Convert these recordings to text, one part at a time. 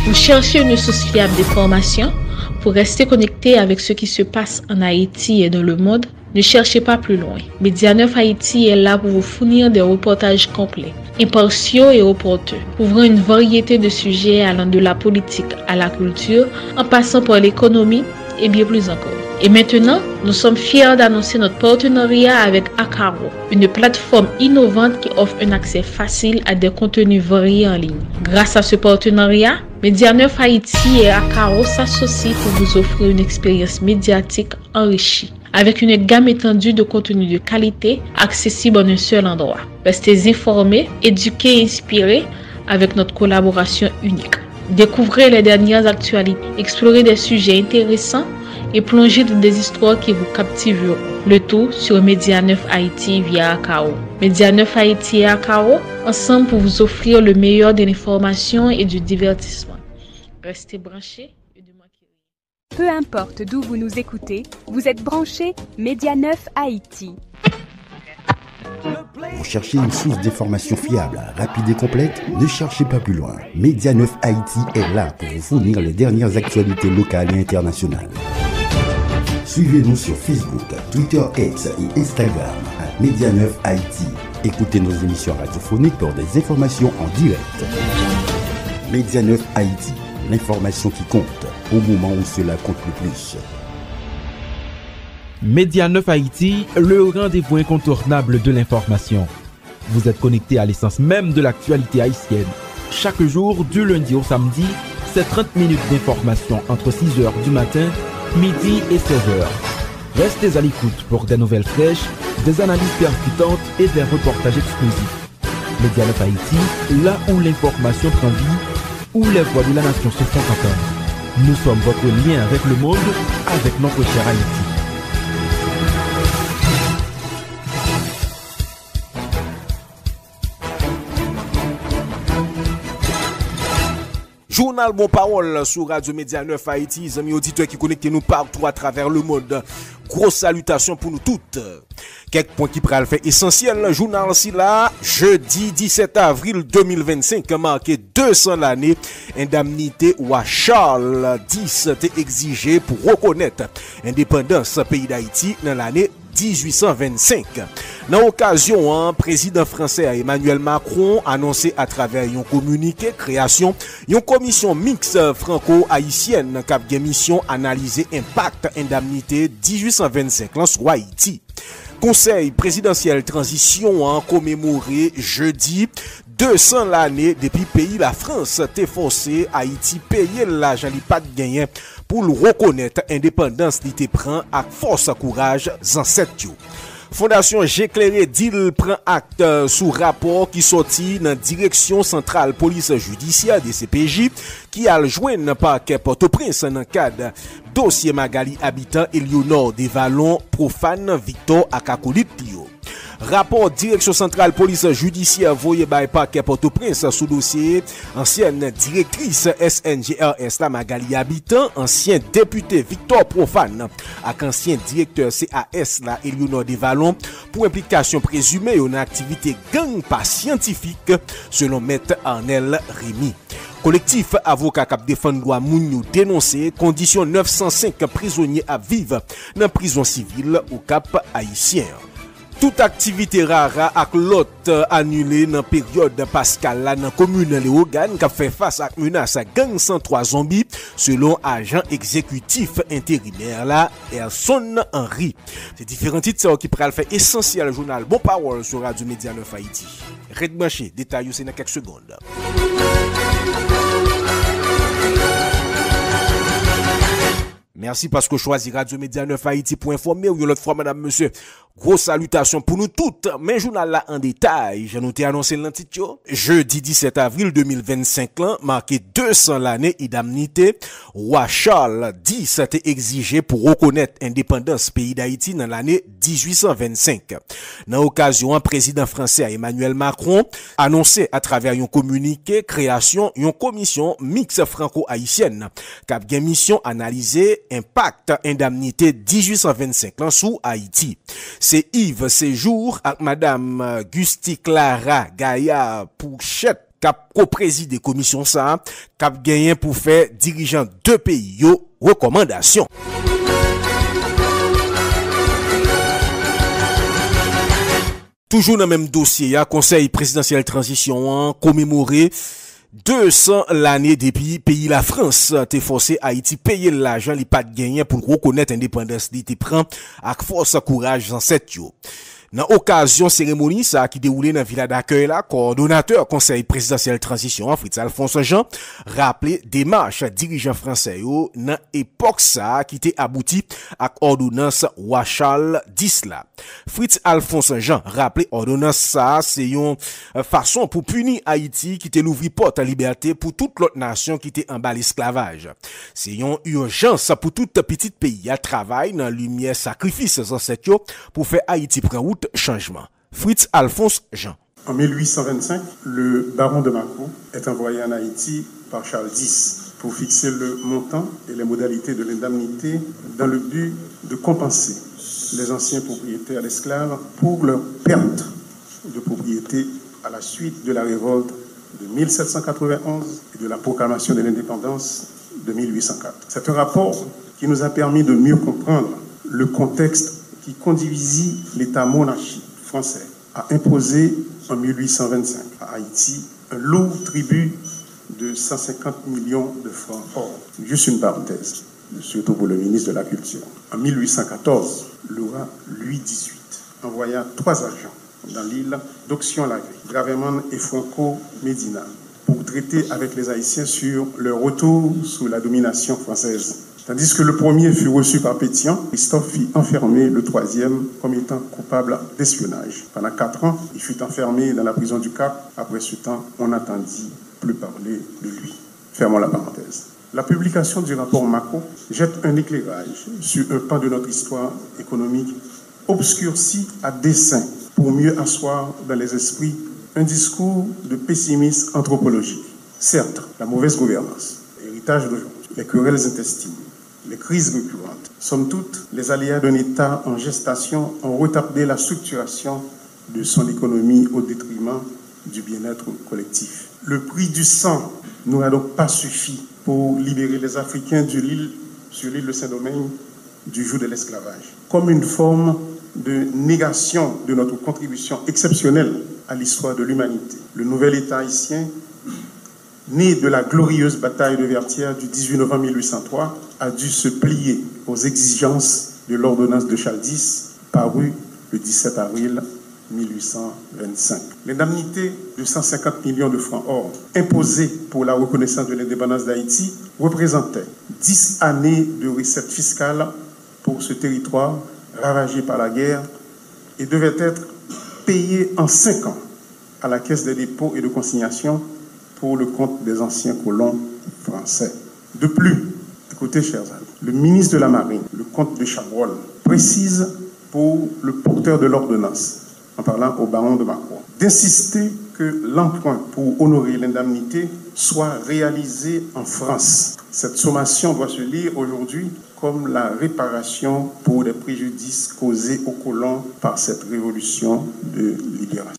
Vous cherchez une source fiable d'informations pour rester connecté avec ce qui se passe en Haïti et dans le monde? Ne cherchez pas plus loin. Média 9 Haïti est là pour vous fournir des reportages complets, impartiaux et opportuns, couvrant une variété de sujets allant de la politique à la culture, en passant par l'économie et bien plus encore. Et maintenant, nous sommes fiers d'annoncer notre partenariat avec Akaro, une plateforme innovante qui offre un accès facile à des contenus variés en ligne. Grâce à ce partenariat, Média 9 Haïti et Akaro s'associent pour vous offrir une expérience médiatique enrichie, avec une gamme étendue de contenus de qualité accessible en un seul endroit. Restez informés, éduqués et inspirés avec notre collaboration unique. Découvrez les dernières actualités, explorez des sujets intéressants et plongez dans des histoires qui vous captiveront. Le tout sur Média 9 Haïti via Akaro. Média 9 Haïti et Akaro, ensemble pour vous offrir le meilleur de l'information et du divertissement. Restez branchés. Peu importe d'où vous nous écoutez, vous êtes branchés Média 9 Haïti. Vous cherchez une source d'information fiable, rapide et complète? Ne cherchez pas plus loin. Média 9 Haïti est là pour vous fournir les dernières actualités locales et internationales. Suivez-nous sur Facebook, Twitter X et Instagram à Média 9 Haïti. Écoutez nos émissions radiophoniques pour des informations en direct. Média 9 Haïti, l'information qui compte au moment où cela compte le plus. Média 9 Haïti, le rendez-vous incontournable de l'information. Vous êtes connecté à l'essence même de l'actualité haïtienne. Chaque jour, du lundi au samedi, c'est 30 minutes d'information entre 6h du matin, midi et 16h. Restez à l'écoute pour des nouvelles fraîches, des analyses percutantes et des reportages exclusifs. Média 9 Haïti, là où l'information prend vie, où les voix de la nation se font entendre. Nous sommes votre lien avec le monde, avec notre cher Haïti. Journal Bon Parole sur Radio Média 9 Haïti, les amis auditeurs qui connectent nous partout à travers le monde. Grosse salutation pour nous toutes. Quelques points qui pourraient faire essentiel. Le journal si là, jeudi 17 avril 2025, marqué 200 l'année, indemnité ou à Charles X est exigé pour reconnaître indépendance pays d'Haïti dans l'année 1825. Dans l'occasion, président français Emmanuel Macron annoncé à travers un communiqué création une commission mixte franco-haïtienne qui a une mission analyser impact indemnité 1825 sur Haïti. Conseil présidentiel transition commémoré jeudi 200 l'année depuis pays la France t'est forcé Haïti payer l'argent li pas de gagner pour le reconnaître indépendance li te prend avec force courage ancêtre yo. Fondation J'éclairé d'il prend acte sous rapport qui sorti dans direction centrale police judiciaire de CPJ qui a joindre parquet Port-au-Prince dans cadre dossier Magali habitant Éléonore des Vallons profane Victor Akakolit Tio. Rapport direction centrale police judiciaire voyé by parquet Port-au-Prince sous dossier ancienne directrice SNGRS la Magali habitant ancien député Victor Profane avec ancien directeur CAS la Éléonore des Vallons pour implication présumée dans activité gang pas scientifique selon maître Arnel Rémy. Collectif avocat cap défendre droit moun dénoncé condition 905 prisonniers à vivre dans prison civile au Cap haïtien. Toute activité rare ak lot annulée dans période Pascal là dans commune Léogane qui fait face à menace gang 103 zombies selon agent exécutif intérimaire là Erson Henry. C'est différents titres qui pral faire essentiel journal Bon Parole sur Radio Média 9 Haïti. Red branché, détail c'est dans quelques secondes. Merci parce que choisi Radio Média 9 Haïti pour informer ou l'autre fois madame monsieur. Grosse salutation pour nous toutes. Mais journal là en détail, j'ai noté annoncé l'intitulé. Jeudi 17 avril 2025 là, marqué 200 l'année indemnité. Roi Charles X était exigé pour reconnaître indépendance pays d'Haïti dans l'année 1825. Dans l'occasion, président français Emmanuel Macron annoncé à travers un communiqué création une commission mixte franco-haïtienne qui a une mission analyser impact indemnité 1825 là sous Haïti. C'est Yves Séjour avec madame Gusti Clara Gaillard Pouchette cap co-présider commission ça, cap gagné pour faire dirigeant deux pays yo recommandation. Toujours dans le même dossier, ya Conseil présidentiel transition commémoré 200 l'année depuis pays la France t'es forcé Haïti payer l'argent li pas de gagner pour reconnaître indépendance li te prend avec force courage dans cette yo. Dans occasion cérémonie ça qui déroulé dans villa d'accueil là, coordonnateur conseil présidentiel transition Fritz Alphonse Jean rappelé démarche dirigeant français yo dans époque ça qui était abouti avec ordonnance Wachal 10 là. Fritz Alphonse Jean rappelé ordonnance ça c'est une façon pour punir Haïti qui était l'ouvri porte à liberté pour toute l'autre nation qui était en bas l'esclavage. C'est une urgence pour tout petit pays à travailler dans lumière sacrifice ancêtres pour faire Haïti prendre route changement. Fritz Alphonse Jean. En 1825, le baron de Mâcon est envoyé en Haïti par Charles X pour fixer le montant et les modalités de l'indemnité dans le but de compenser les anciens propriétaires d'esclaves pour leur perte de propriété à la suite de la révolte de 1791 et de la proclamation de l'indépendance de 1804. C'est un rapport qui nous a permis de mieux comprendre le contexte qui conduisit l'État monarchique français à imposer en 1825 à Haïti un lourd tribut de 150 millions de francs or. Juste une parenthèse, surtout pour le ministre de la Culture. En 1814, le roi Louis XVIII envoya 3 agents dans l'île d'Auxion-Lavie, Gravéman et Franco Medina, pour traiter avec les Haïtiens sur leur retour sous la domination française. Tandis que le premier fut reçu par Pétion, Christophe fit enfermer le troisième comme étant coupable d'espionnage. Pendant 4 ans, il fut enfermé dans la prison du Cap. Après ce temps, on n'entendit plus parler de lui. Fermons la parenthèse. La publication du rapport Mâcon jette un éclairage sur un pan de notre histoire économique obscurci à dessein pour mieux asseoir dans les esprits un discours de pessimisme anthropologique. Certes, la mauvaise gouvernance, l'héritage d'aujourd'hui, les querelles intestines, les crises récurrentes, somme toute, les aléas d'un État en gestation ont retardé la structuration de son économie au détriment du bien-être collectif. Le prix du sang n'aura donc pas suffi pour libérer les Africains sur l'île de Saint-Domingue du joug de l'esclavage. Comme une forme de négation de notre contribution exceptionnelle à l'histoire de l'humanité, le nouvel État haïtien, né de la glorieuse bataille de Vertières du 18 novembre 1803, a dû se plier aux exigences de l'ordonnance de Charles X, parue le 17 avril 1825. L'indemnité de 150 millions de francs or imposée pour la reconnaissance de l'indépendance d'Haïti représentait 10 années de recettes fiscales pour ce territoire ravagé par la guerre et devait être payée en 5 ans à la Caisse des dépôts et de consignation pour le compte des anciens colons français. De plus, écoutez, chers amis, le ministre de la Marine, le comte de Chabrol, précise pour le porteur de l'ordonnance, en parlant au baron de Mâcon, d'insister que l'emprunt pour honorer l'indemnité soit réalisé en France. Cette sommation doit se lire aujourd'hui comme la réparation pour les préjudices causés aux colons par cette révolution de libération.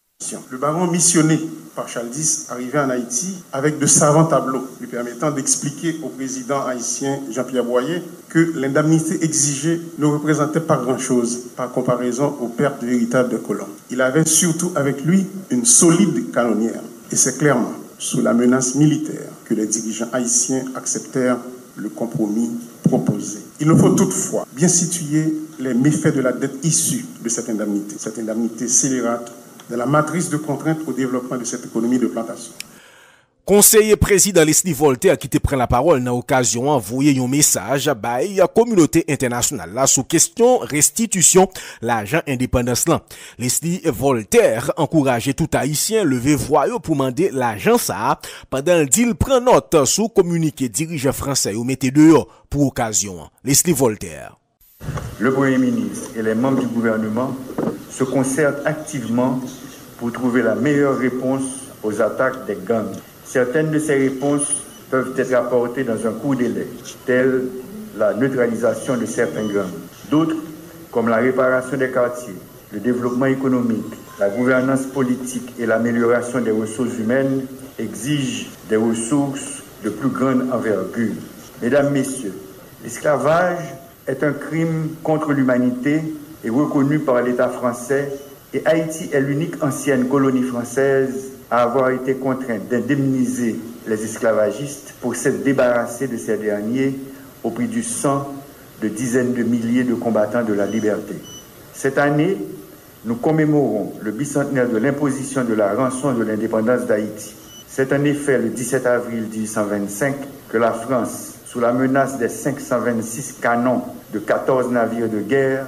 Le baron missionné par Charles X arrivé en Haïti avec de savants tableaux lui permettant d'expliquer au président haïtien Jean-Pierre Boyer que l'indemnité exigée ne représentait pas grand-chose par comparaison aux pertes véritables des colons. Il avait surtout avec lui une solide canonnière et c'est clairement sous la menace militaire que les dirigeants haïtiens acceptèrent le compromis proposé. Il nous faut toutefois bien situer les méfaits de la dette issue de cette indemnité scélérate de la matrice de contraintes au développement de cette économie de plantation. Conseiller président Leslie Voltaire qui te prend la parole dans l'occasion envoyer un message à la communauté internationale là sous question restitution l'argent indépendance là. Leslie Voltaire encourageait tout haïtien lever voix pour demander l'argent ça pendant qu'il prend note sous communiqué dirigeant français ou mettez dehors pour occasion. Leslie Voltaire. Le Premier ministre et les membres du gouvernement se concertent activement pour trouver la meilleure réponse aux attaques des gangs. Certaines de ces réponses peuvent être apportées dans un court délai, telle la neutralisation de certains gangs. D'autres, comme la réparation des quartiers, le développement économique, la gouvernance politique et l'amélioration des ressources humaines, exige des ressources de plus grande envergure. Mesdames, Messieurs, l'esclavage est un crime contre l'humanité et reconnu par l'État français, et Haïti est l'unique ancienne colonie française à avoir été contrainte d'indemniser les esclavagistes pour s'être débarrassés de ces derniers au prix du sang de dizaines de milliers de combattants de la liberté. Cette année, nous commémorons le bicentenaire de l'imposition de la rançon de l'indépendance d'Haïti. C'est en effet le 17 avril 1825 que la France, sous la menace des 526 canons de 14 navires de guerre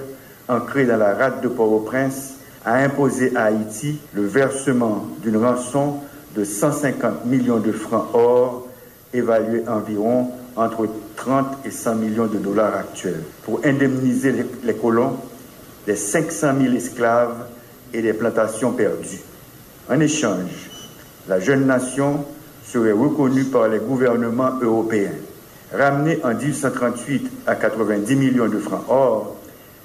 ancrés dans la rade de Port-au-Prince, a imposé à Haïti le versement d'une rançon de 150 millions de francs or, évalué environ entre 30 et 100 millions de dollars actuels, pour indemniser les colons des 500 000 esclaves et des plantations perdues. En échange, la jeune nation serait reconnue par les gouvernements européens. Ramenée en 1838 à 90 millions de francs or,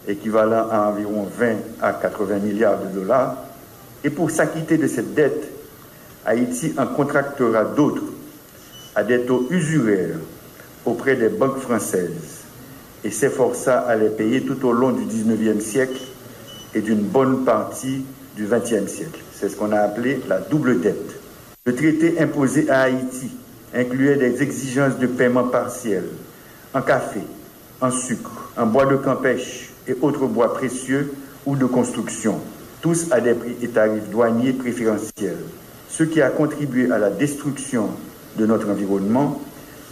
équivalent à environ 20 à 80 milliards de dollars, et pour s'acquitter de cette dette, Haïti en contractera d'autres à des taux usuraires auprès des banques françaises et s'efforça à les payer tout au long du 19e siècle et d'une bonne partie du 20e siècle. C'est ce qu'on a appelé la double dette. Le traité imposé à Haïti incluait des exigences de paiement partiel en café, en sucre, en bois de campèche et autres bois précieux ou de construction, tous à des prix et tarifs douaniers préférentiels, ce qui a contribué à la destruction de notre environnement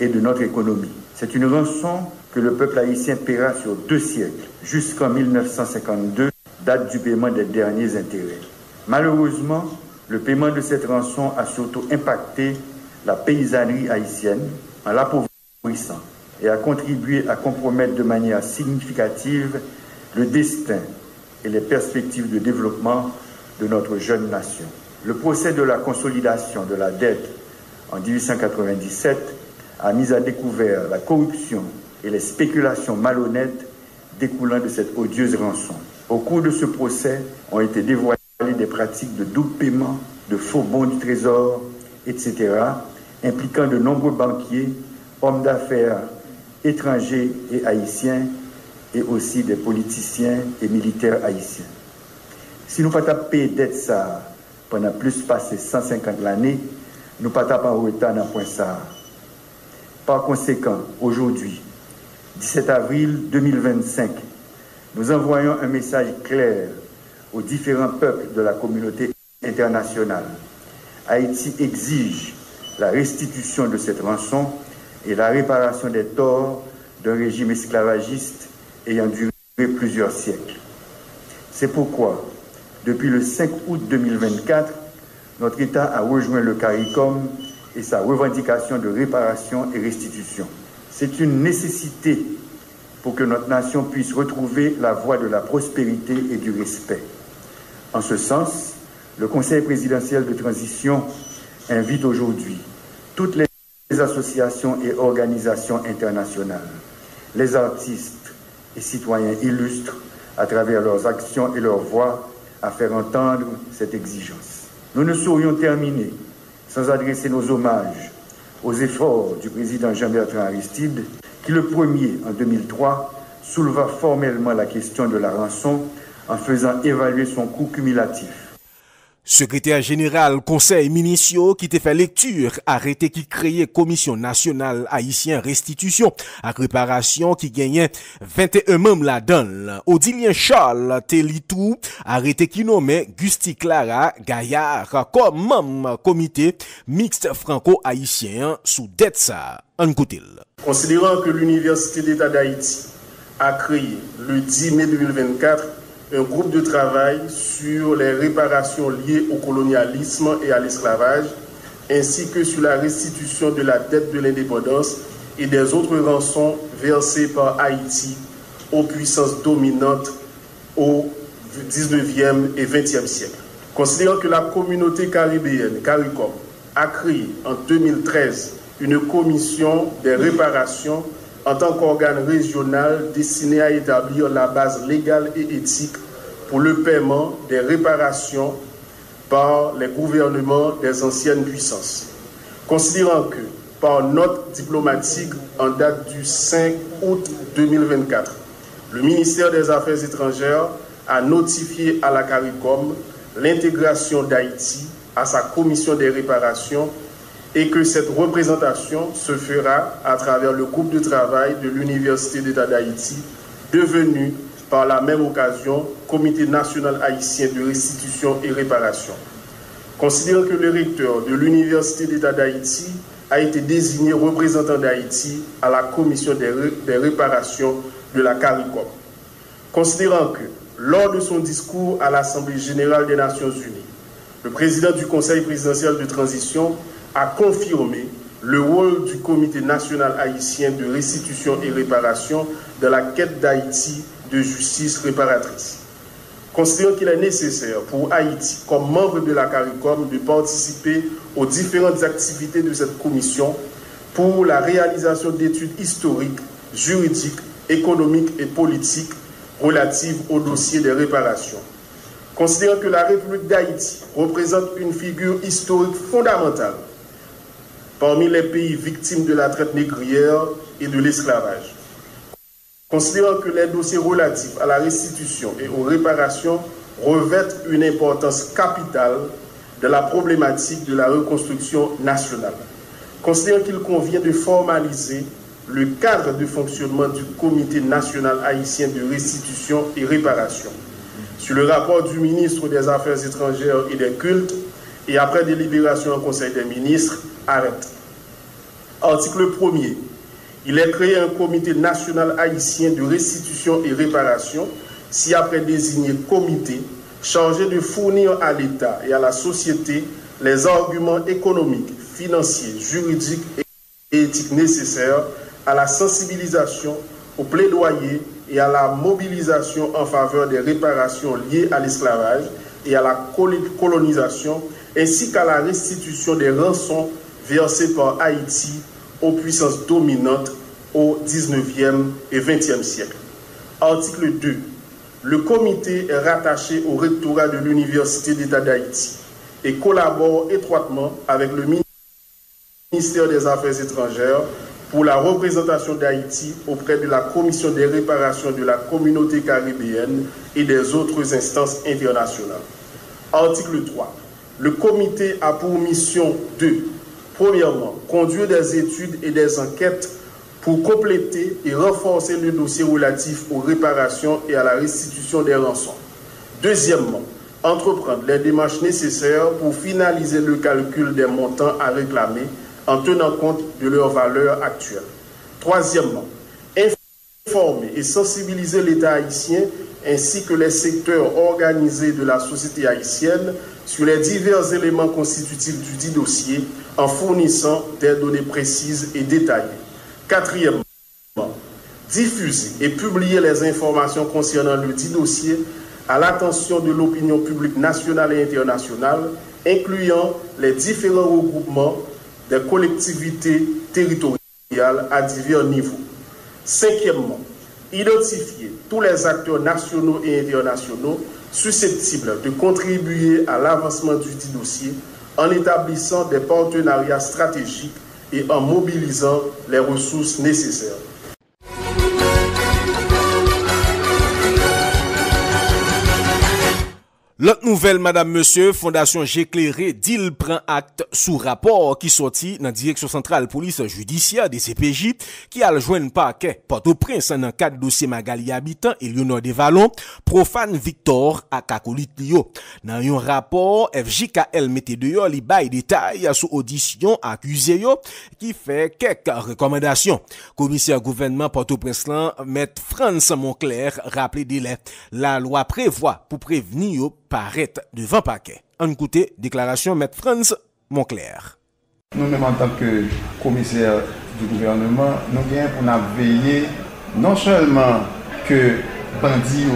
et de notre économie. C'est une rançon que le peuple haïtien paiera sur 2 siècles, jusqu'en 1952, date du paiement des derniers intérêts. Malheureusement, le paiement de cette rançon a surtout impacté la paysannerie haïtienne en l'appauvrissant et a contribué à compromettre de manière significative le destin et les perspectives de développement de notre jeune nation. Le procès de la consolidation de la dette en 1897 a mis à découvert la corruption et les spéculations malhonnêtes découlant de cette odieuse rançon. Au cours de ce procès ont été dévoilées des pratiques de double paiement, de faux bons du trésor, etc., impliquant de nombreux banquiers, hommes d'affaires étrangers et haïtiens, et aussi des politiciens et militaires haïtiens. Si nous ne pouvons pas payer dette ça pendant plus passé 150 l'année, nous ne pouvons pas en retard dans point ça. Par conséquent, aujourd'hui, 17 avril 2025, nous envoyons un message clair aux différents peuples de la communauté internationale. Haïti exige la restitution de cette rançon et la réparation des torts d'un régime esclavagiste ayant duré plusieurs siècles. C'est pourquoi, depuis le 5 août 2024, notre État a rejoint le CARICOM et sa revendication de réparation et restitution. C'est une nécessité pour que notre nation puisse retrouver la voie de la prospérité et du respect. En ce sens, le Conseil présidentiel de transition invite aujourd'hui toutes les associations et organisations internationales, les artistes et citoyens illustres à travers leurs actions et leurs voix à faire entendre cette exigence. Nous ne saurions terminer sans adresser nos hommages aux efforts du président Jean-Bertrand Aristide, qui le premier, en 2003, souleva formellement la question de la rançon en faisant évaluer son coût cumulatif. Secrétaire général conseil municipal qui te fait lecture arrêté qui créait commission nationale haïtien restitution à réparation qui gagnait 21 membres là-dedans. Odilien Charles Telitou arrêté qui nommait Gusti Clara Gaillard comme membre comité mixte franco-haïtien sous dette ça. Écoutez. Considérant que l'Université d'État d'Haïti a créé le 10 mai 2024 un groupe de travail sur les réparations liées au colonialisme et à l'esclavage, ainsi que sur la restitution de la dette de l'indépendance et des autres rançons versées par Haïti aux puissances dominantes au 19e et 20e siècle. Considérant que la communauté caribéenne, CARICOM, a créé en 2013 une commission des réparations en tant qu'organe régional destiné à établir la base légale et éthique pour le paiement des réparations par les gouvernements des anciennes puissances. Considérant que, par note diplomatique en date du 5 août 2024, le ministère des Affaires étrangères a notifié à la CARICOM l'intégration d'Haïti à sa commission des réparations et que cette représentation se fera à travers le groupe de travail de l'Université d'État d'Haïti, devenu par la même occasion Comité national haïtien de restitution et réparation. Considérant que le recteur de l'Université d'État d'Haïti a été désigné représentant d'Haïti à la commission des réparations de la CARICOM. Considérant que, lors de son discours à l'Assemblée générale des Nations unies, le président du Conseil présidentiel de transition a confirmé le rôle du Comité national haïtien de restitution et réparation dans la quête d'Haïti de justice réparatrice. Considérant qu'il est nécessaire pour Haïti, comme membre de la CARICOM, de participer aux différentes activités de cette commission pour la réalisation d'études historiques, juridiques, économiques et politiques relatives au dossier des réparations. Considérant que la République d'Haïti représente une figure historique fondamentale parmi les pays victimes de la traite négrière et de l'esclavage. Considérant que les dossiers relatifs à la restitution et aux réparations revêtent une importance capitale de la problématique de la reconstruction nationale. Considérant qu'il convient de formaliser le cadre de fonctionnement du Comité national haïtien de restitution et réparation. Sur le rapport du ministre des Affaires étrangères et des cultes, et après délibération en Conseil des ministres, arrête. Article 1er. Il est créé un comité national haïtien de restitution et réparation, si après désigné comité, chargé de fournir à l'État et à la société les arguments économiques, financiers, juridiques et éthiques nécessaires à la sensibilisation, au plaidoyer et à la mobilisation en faveur des réparations liées à l'esclavage et à la colonisation, ainsi qu'à la restitution des rançons versées par Haïti aux puissances dominantes au 19e et 20e siècle. Article 2. Le comité est rattaché au rectorat de l'Université d'État d'Haïti et collabore étroitement avec le ministère des Affaires étrangères pour la représentation d'Haïti auprès de la Commission des réparations de la communauté caribéenne et des autres instances internationales. Article 3. Le comité a pour mission de, premièrement, conduire des études et des enquêtes pour compléter et renforcer le dossier relatif aux réparations et à la restitution des rançons. Deuxièmement, entreprendre les démarches nécessaires pour finaliser le calcul des montants à réclamer en tenant compte de leur valeur actuelle. Troisièmement, informer et sensibiliser l'État haïtien ainsi que les secteurs organisés de la société haïtienne sur les divers éléments constitutifs du dit dossier en fournissant des données précises et détaillées. Quatrièmement, diffuser et publier les informations concernant le dit dossier à l'attention de l'opinion publique nationale et internationale, incluant les différents regroupements des collectivités territoriales à divers niveaux. Cinquièmement, identifier tous les acteurs nationaux et internationaux susceptibles de contribuer à l'avancement du dit dossier en établissant des partenariats stratégiques et en mobilisant les ressources nécessaires. L'autre nouvelle, madame, monsieur, Fondation J'éclairé, d'il prend acte sous rapport qui sorti dans Direction Centrale Police Judiciaire des CPJ, qui a le joint parquet Port-au-Prince dans cadre dossier Magali Habitant et Léonard Desvallons, profane Victor à Kakolit Lio. Dans un rapport, FJKL mette dehors li bail détail sous audition accusé yo, qui fait quelques recommandations. Commissaire gouvernement Port-au-Prince Maître France Monclerc rappelé délai. La loi prévoit pour prévenir yo paraître devant paquet. En écoutez, déclaration Maître France Monclerc. Nous-mêmes, en tant que commissaire du gouvernement, nous avons pour veiller non seulement que bandits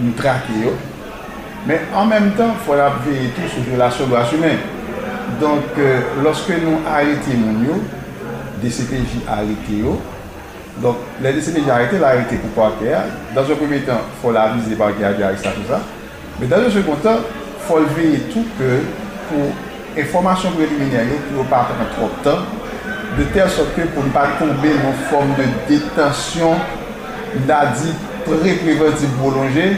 nous traquent, mais en même temps, il faut veiller tout sur la violation humaine. Donc, lorsque nous arrêtons, des CPJ arrêtés, donc les CPJ arrêtés pour parquet. Dans un premier temps, il faut l'aviser par qui a dit ça, tout ça. Mais dans le second temps, il faut veiller tout que pour information préliminaire qui ne pas prendre trop de temps, de telle sorte que pour ne pas tomber dans une forme de détention d'adit pré-préventive prolongée,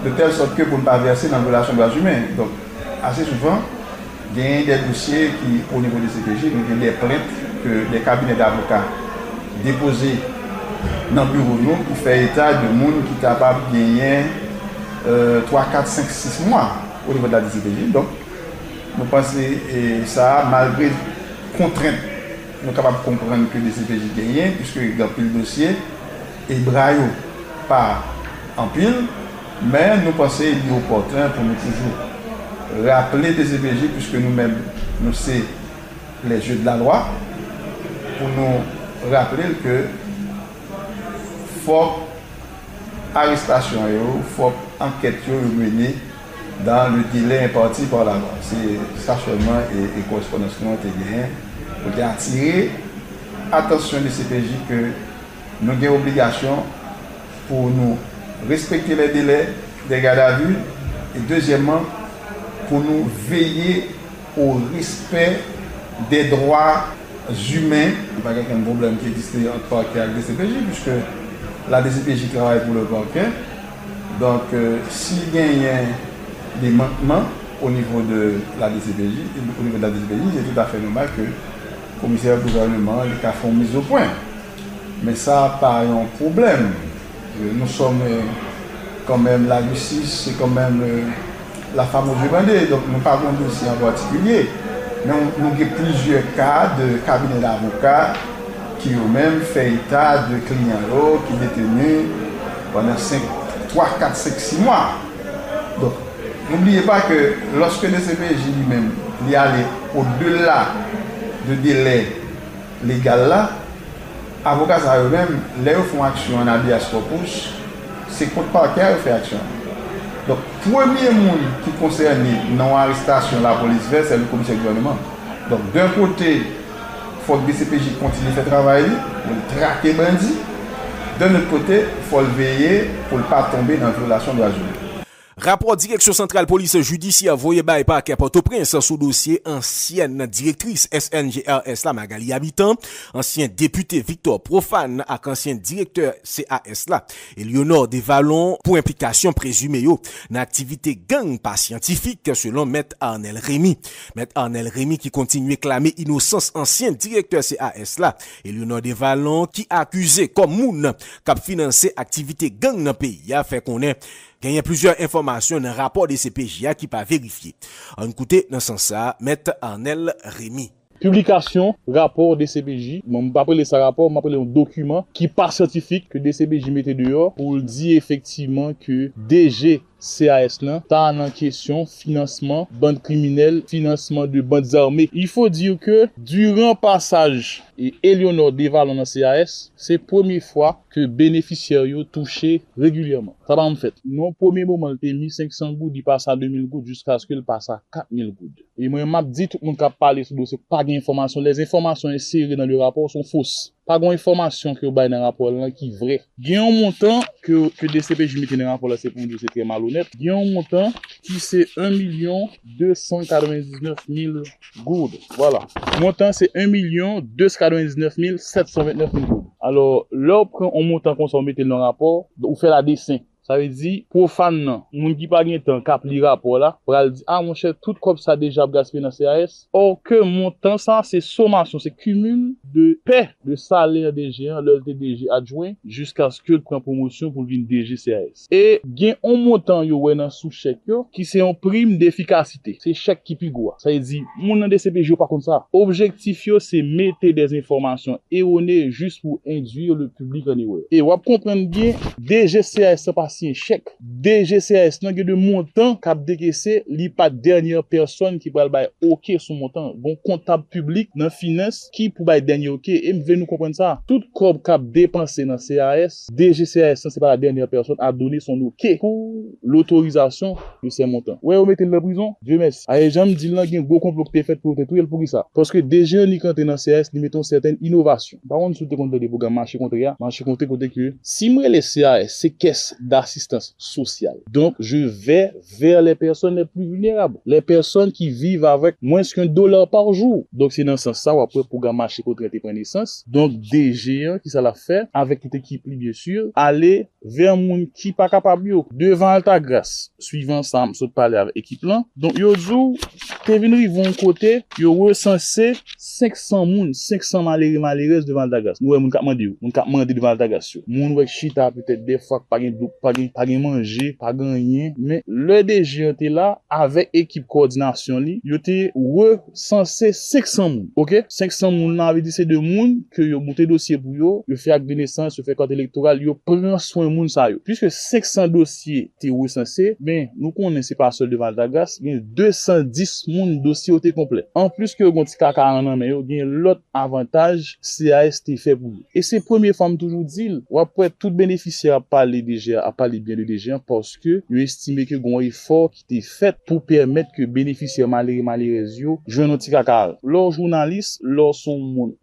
de telle sorte que pour ne pas verser dans la violation des droits humains. Donc, assez souvent, il y a des dossiers qui, au niveau des CPJ, il y a des plaintes que des cabinets d'avocats déposés dans le bureau nous qui fait état de monde qui est capable de gagner 3, 4, 5, 6 mois au niveau de la DCPJ. Donc, nous pensons que ça, malgré contraintes, nous sommes capables de comprendre que les DCPJ gagnent, puisque dans le dossier, et braille pas en pile, mais nous pensons qu'il est opportun pour nous toujours rappeler des DCPJ, puisque nous-mêmes, nous sommes les jeux de la loi, pour nous rappeler que faut arrestation, faut enquête menée dans le délai imparti par la loi. C'est ça seulement et correspondance nous avons gagné pour attirer l'attention des CPJ que nous avons obligation pour nous respecter les délais des gardes à vue et deuxièmement pour nous veiller au respect des droits humains. Il n'y a pas aucun problème qui existe entre parquet et DCPJ puisque la DCPJ travaille pour le parquet. Donc, s'il y a des manquements au niveau de la DCPJ, c'est tout à fait normal que le commissaire du gouvernement les cas font mise au point. Mais ça, pas un problème. Nous sommes quand même la justice, c'est quand même la fameuse demandée. Donc, nous parlons de dossier en particulier. Mais nous avons plusieurs cas de cabinets d'avocats qui eux-mêmes fait état de clients qui détenus pendant 3, 4, 5, 6 mois. Donc, n'oubliez pas que lorsque le CPJ lui-même y allait au-delà de délai légal là, avocats eux-mêmes, les font action en habeas corpus, c'est contre parquet qui fait action. Donc, premier monde qui concerne non-arrestation la police fait, c'est le commissaire du gouvernement. Donc, d'un côté, il faut que le DCPJ continue de faire travail, pour traquer bandit. De l'autre côté, il faut le veiller pour ne pas tomber dans une violation de la journée. Rapport Direction Centrale Police Judiciaire voyé by parquet Port-au-Prince sous dossier ancienne directrice SNGRS la Magali Habitant, ancien député Victor Profane ak ancien directeur CAS la, Eleonore Desvallons pour implication présumée yo dans activité gang pas scientifique selon Maître Arnel Rémy. Maître Arnel Rémy qui continue clamer innocence ancien directeur CAS la, Eleonore Desvallons qui accusé comme moun k'ap financer activité gang dans pays a fait connaître il y a plusieurs informations dans le rapport des CPJ qui pas vérifié. En écoutez dans ce sens ça, Maître Arnel Rémy. Publication, rapport des CPJ. Je ne vais pas appeler ça rapport, je vais appeler un document qui pas scientifique que des CPJ mettent dehors pour dire effectivement que DG CAS là, t'as en question financement, bande criminelle, financement de bandes armées. Il faut dire que durant passage et Eleonore Desvallons dans CAS, c'est la première fois que bénéficiaires yo touché régulièrement. Ça va en fait. Non, premier moment, il a mis 500 gouttes, il passe à 2000 gouttes jusqu'à ce qu'il passe à 4000 gouttes. Et moi, je dit tout le monde qui a parlé sur ce dossier, pas d'informations. Les informations insérées dans le rapport sont fausses. Pas d'informations que vous avez dans le rapport là qui est vrai. Il y a un montant que DCPJ met dans le rapport là, c'est pour nous, c'est très malhonnête. Il y a un montant qui c'est 1 299 000 gouttes. Voilà. Le montant c'est 1 299 729 000 gouttes. Alors, là, on montant qu'on s'en mette dans le rapport, on fait la dessin. Ça veut dire, profane nan, moun qui pas gen temps cap li rapport là, pral di, ah mon cher, tout comme ça déjà gaspillé dans CAS. Or que montant ça, c'est sommation, c'est cumul de paie de salaire des géants, leur DG adjoint, jusqu'à ce que le prend promotion pour venir DG CAS. Et gen on montant yo wè nan sous chèque yo, qui c'est en prime d'efficacité. C'est chèque qui pi gwa. Ça veut dire, moun nan DCPJ yo pas comme ça. Objectif yo, c'est mettre des informations erronées juste pour induire le public en erreur. Et wap comprendre bien, DG CAS c'est pas un chèque. DGCS nan gen de montant k'ap décaissé, li pas dernière personne qui pral bay OK son montant. Bon comptable public dans finance qui pour bay dernier OK et m've nous comprendre ça. Tout corps k'ap dépensé dans CAS, DGCS c'est pas la dernière personne à donner son OK pour l'autorisation de ces montants. Ouais, on mettez le prison, Dieu merci. Aye j'aime dit là gen gros complot qui fait pour tout pour qui ça. Parce que déjà ni quand dans CAS, li mettons certaines innovations. Par contre, sous te compte des programmes marché contre que si moi les CAS c'est caisse d'achat l'assistance sociale. Donc, je vais vers les personnes les plus vulnérables, les personnes qui vivent avec moins qu'$1 par jour. Donc, c'est dans ce sens ça, après, le programme marché contre traité pour naissance. Donc, DG, qui ça l'a fait, avec toute équipe, bien sûr, aller vers moun qui pas capable devant Altagrace, suivant ça, je parler avec l'équipe là. Donc, yo dit, t'es venu vont côté, yo recensé 500 moun, 500 malheureuses devant Altagrace. Nous, moun ka mandi devant Altagrace. Moun wè chita peut-être des fois pas gen manger, pas gagner, mais le DG était là avec équipe coordination li, yo était recensé 500 moun. OK? 500 moun là veut dire c'est de moun que yo monté dossier pour yo fait acte de naissance, yo fait carte électorale, yo prend soin moun ça yo. Puisque 500 dossiers étaient recensés, mais nous connaissons pas seul devant Altagrace, il y a 210 moun dossier était complet. En plus que gon ti kaka en mais yo gen l'autre avantage CAS t'est fait pour. Et c'est première fois toujours dit, ou après tout bénéficiaire à parler DG, à parler bien de DG parce que yo estimé que gon effort qui était fait pour permettre que bénéficiaire malheureux yo joine un ti kaka. Lors journaliste, lors son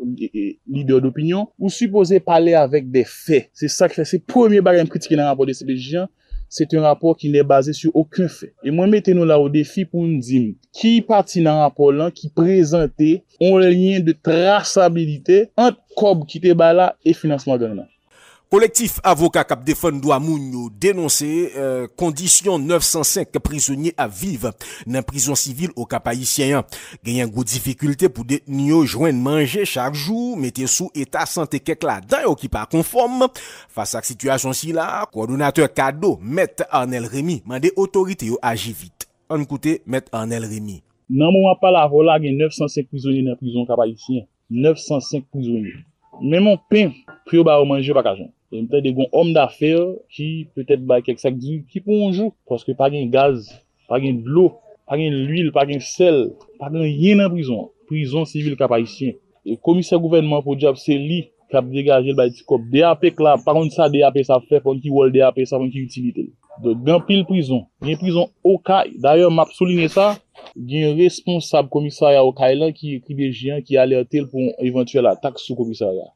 leader d'opinion, ou supposé parler avec des faits. C'est ça que fait c'est premier bagage critiquer dans le rapport de CPJ. C'est un rapport qui n'est basé sur aucun fait. Et moi, mettez-nous là au défi pour nous dire qui partit dans le rapport là, qui présentait un lien de traçabilité entre COB qui était là et financement de là. Collectif avocat Cap défend droit moun dénoncé condition 905 prisonniers à vivre dans prison civile au Cap haïtien. Gagne gros difficulté pour détenus joindre manger chaque jour, mettez sous état santé quelque là-dedans qui pas conforme face à cette situation ci là. Coordonnateur cadeau Maître Arnel Rémy mandé autorité yo agir vite. On écoute Maître Arnel Rémy. Nan moment pas la voilà gagne 905 prisonniers dans prison Cap haïtien. 905 prisonniers. Même mon pain pour ba manger pas kajon. Et peut-être des hommes d'affaires qui peut-être ba quelques sacs d'huile qui pour un jour parce que pas gain gaz, pas gain de l'eau, pas gain l'huile, pas gain sel, pas gain rien dans prison. Prison civile Cap haïtien. Et commissaire gouvernement pour job c'est lui qui a dégagé le petit cop DAP là, par contre ça DAP ça fait pour qui wol DAP ça pour qui utilité. Donc grand pile prison, une prison au CAI. D'ailleurs m'a souligné ça, il y a un responsable commissariat au CAI là qui écrit des gens qui alerté pour une éventuelle attaque sous commissariat.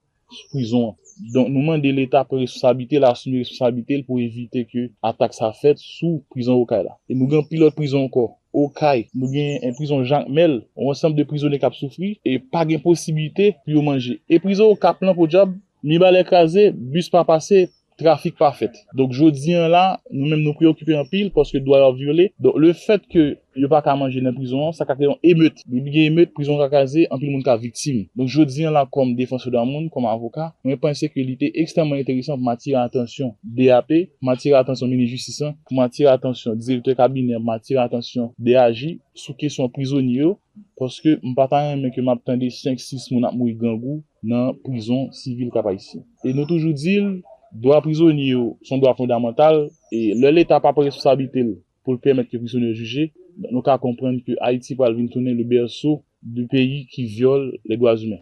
Prison. Donc, nous demandons l'État pour responsabilité, l'assumer responsabilité pour éviter que l'attaque soit faite sous prison au CAI là. Et nous avons pilote prison encore. Au CAI, nous avons une prison Jacques Mel, un ensemble de prisonniers qui ont souffert et pas de possibilité pour manger. Et prison au Cap là pour job, mi bal écrasé, bus pas passé, trafic pas fait. Donc, jodi là, nous-mêmes nous préoccupons en pile parce que doit violer. Donc, le fait que yo pas qu'à manger dans prison, ça créé une émeute. Il y a émeute, prison casé, en pile monde ka victime. Donc, jodi là, comme défenseur d'un monde, comme avocat, je pense que l'idée extrêmement intéressant pour m'attirer attention DAP, m'attirer attention ministre justice, pour m'attirer attention directeur cabinet, m'attirer attention DAJ, sous question prisonnier, parce que m'pata même que m'attendais 5-6 moun ap mouri gangou dans prison civile Cap haïtien. Et nous toujours dit droit prisonnier son droit fondamental et l'État pas responsabilité pour permettre que prisonniers jugés. Nous qu'à comprendre que Haïti va venir tourner le berceau du pays qui viole les droits humains.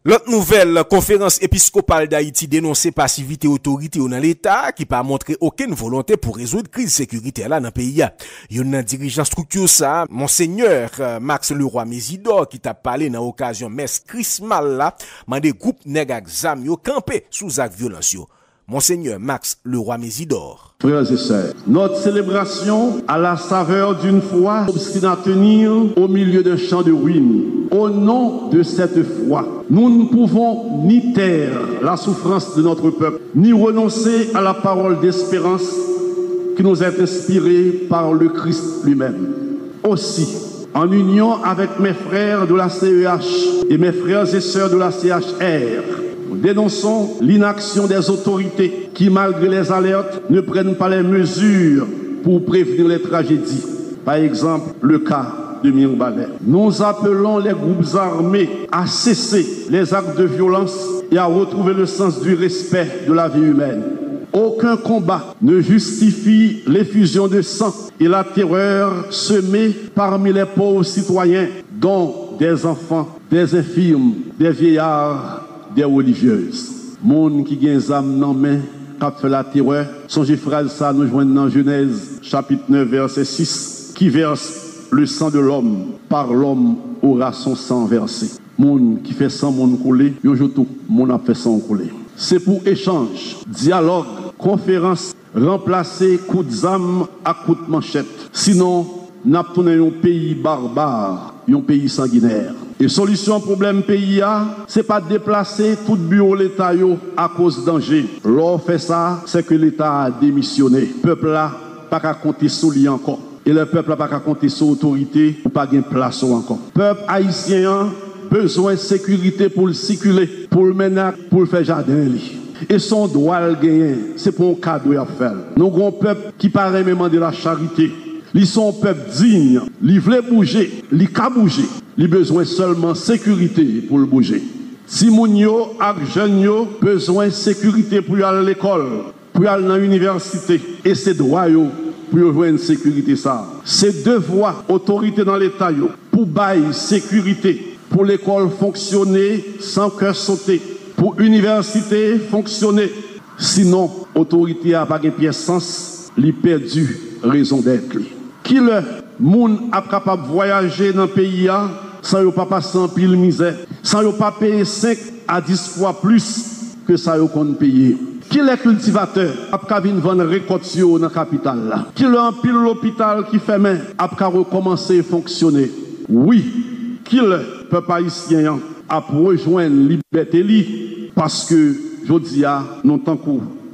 L'autre nouvelle, conférence épiscopale d'Haïti dénonce passivité autorité dans l'État qui pas montré aucune volonté pour résoudre crise sécuritaire là dans le pays. Il y a un dirigeant structure ça, Monseigneur Max Leroy Mésidor qui t'a parlé dans occasion messe Christmas là, mandé groupe nèg ak zam yo camper sous acte violence. Monseigneur Max Leroy Mésidor. Frères et sœurs, notre célébration a la saveur d'une foi obstinée à tenir au milieu d'un champ de ruines. Au nom de cette foi, nous ne pouvons ni taire la souffrance de notre peuple, ni renoncer à la parole d'espérance qui nous est inspirée par le Christ lui-même. Aussi, en union avec mes frères de la CEH et mes frères et sœurs de la CHR, nous dénonçons l'inaction des autorités qui, malgré les alertes, ne prennent pas les mesures pour prévenir les tragédies. Par exemple, le cas de Mirbalet. Nous appelons les groupes armés à cesser les actes de violence et à retrouver le sens du respect de la vie humaine. Aucun combat ne justifie l'effusion de sang et la terreur semée parmi les pauvres citoyens, dont des enfants, des infirmes, des vieillards, des religieuses. Monde qui gagne âme dans main, qui fait la terreur. Songez phrase ça nous joignent dans Genèse chapitre 9 verset 6 qui verse le sang de l'homme, par l'homme aura son sang versé. Moun qui fait 100 moun coller, yo tout moun a fait 100 coller. C'est pour échange, dialogue, conférence, remplacer coup de zame à coup de manchette. Sinon, n'a tourné un pays barbare, un pays sanguinaire. Et solution problème pays a, c'est pas déplacer tout bureau l'État à cause danger. L'on fait ça, c'est que l'État a démissionné. Peuple là pas qu'à compter sur lui encore. Et le peuple là pas qu'à compter sur autorité ou pas gain place encore. Peuple haïtien besoin de sécurité pour le circuler, pour le mener, pour le faire jardin. Et son droit le gagner, c'est pour un cadeau à faire. Nous avons un peuple qui paraît même de la charité. Ils sont un peuple digne, ils veulent bouger, ils peuvent bouger. Ils ont besoin seulement de sécurité pour le bouger. Si moun yo ak jeune yo besoin de sécurité pour aller à l'école, pour aller dans l'université, et c'est droit yo pour avoir une sécurité ça. C'est devoir autorité dans l'État yo pour bailler sécurité, pour l'école fonctionner sans cœur sauter, pour l'université fonctionner. Sinon, l'autorité n'a pas de pièce sens, li perdu raison d'être. Qui le monde a capable de voyager dans le pays sans yo pas passer en pile misère, sans yo pas payer 5 à 10 fois plus que ça yo qu'on payer. Qui les cultivateurs a capable de vendre récolte dans la capitale là. Qui le en pile l'hôpital qui ferme a capable recommencer à fonctionner. Oui, qui le peuple haïtien a rejoindre liberté li parce que je dis non tant que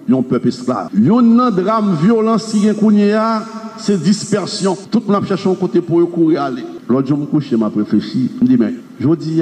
yon peuple esclave. Yon drame violence si gen kounya c'est dispersion. Tout le monde cherche un côté pour courir aller. L'autre jour, je me couche, m'a réfléchi. Je me dis, mais, je dis,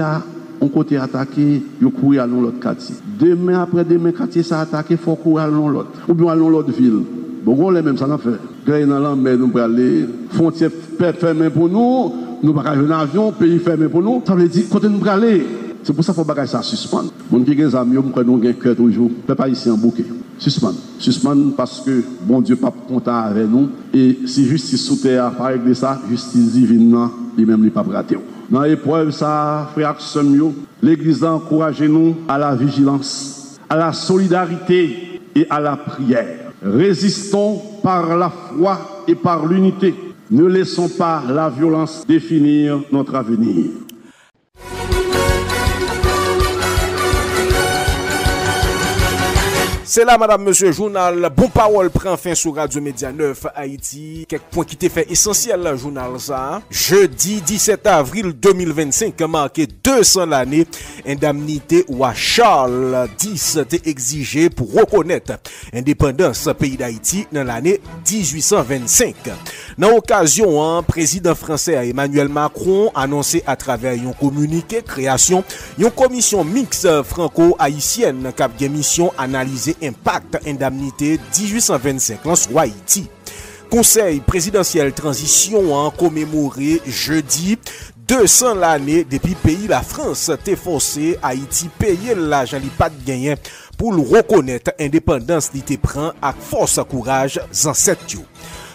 on côté attaqué, il courir dans l'autre quartier. Demain, après demain, quartier, ça attaqué, il faut courir dans l'autre. Ou bien dans l'autre ville. Bon, on les mêmes, ça n'a fait. Quand dans l'ambert, nous pour aller, frontière fermée pour nous, nous pas aller en avion, pays fermé pour nous. Ça veut dire, côté nous pour aller. C'est pour ça qu'il faut que ça suspende. Mon qui des amis, nous avons un cœur toujours. Ne pas ici en bouquet. Suspendre parce que bon Dieu pas content avec nous. Et si justice sous terre pas régler ça, justice divine, lui-même n'est pas raté. Dans l'épreuve, ça, frère Samuel, l'Église a encouragé nous à la vigilance, à la solidarité et à la prière. Résistons par la foi et par l'unité. Ne laissons pas la violence définir notre avenir. C'est là, madame, monsieur, journal Bon Parole prend fin sur Radio Média 9 Haïti. Quelques points qui étaient fait essentiels, le journal ça. Jeudi 17 avril 2025, marqué 200 l'année, indemnité ou à Charles X était exigé pour reconnaître indépendance pays d'Haïti dans l'année 1825. Dans l'occasion, président français Emmanuel Macron annoncé à travers un communiqué création une commission mixte franco-haïtienne qui a mission analyser impact indemnité 1825 sur Haïti. Conseil présidentiel transition a commémoré jeudi 200 l'année depuis pays la France t'est forcé Haïti payer l'argent li pas de gagner pour le reconnaître indépendance li te prend avec force courage ancêtre.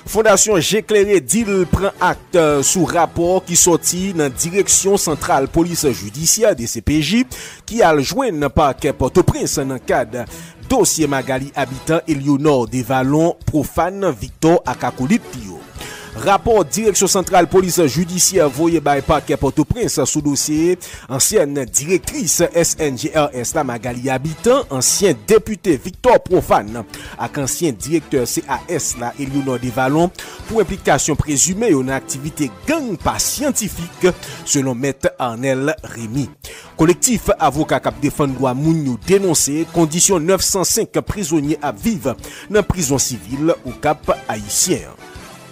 Fondation J'éclairé d'Il prend acte sous rapport qui sorti dans direction centrale police judiciaire des CPJ qui a joint dans parquet Port-au-Prince dans cadre dossier Magali habitant Eleonore des Vallons profane Victor Akakolitio. Rapport direction centrale police judiciaire voyé by parquet Port-au-Prince sous dossier ancienne directrice SNGRS la Magali habitant ancien député Victor Profane avec ancien directeur CAS la Eleonore des Vallons pour implication présumée dans activité gang pas scientifique selon maître Arnel Rémy. Collectif avocat cap défendre droit moun dénoncé condition 905 prisonniers à vivre dans prison civile au Cap haïtien.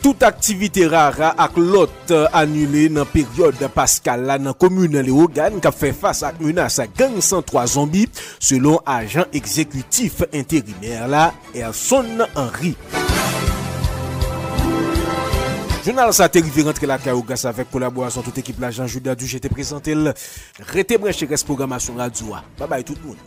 Toute activité rare ak lot annulée dans période Pascal là dans commune Léogane qui fait face à menace gang 103 zombies selon agent exécutif intérimaire là Erson Henry. Journal ça arrivé rentrer la Kaougas avec collaboration toute équipe l'agent Judas du j'étais présenté rete branché reste programmation radio. Bye bye tout le monde.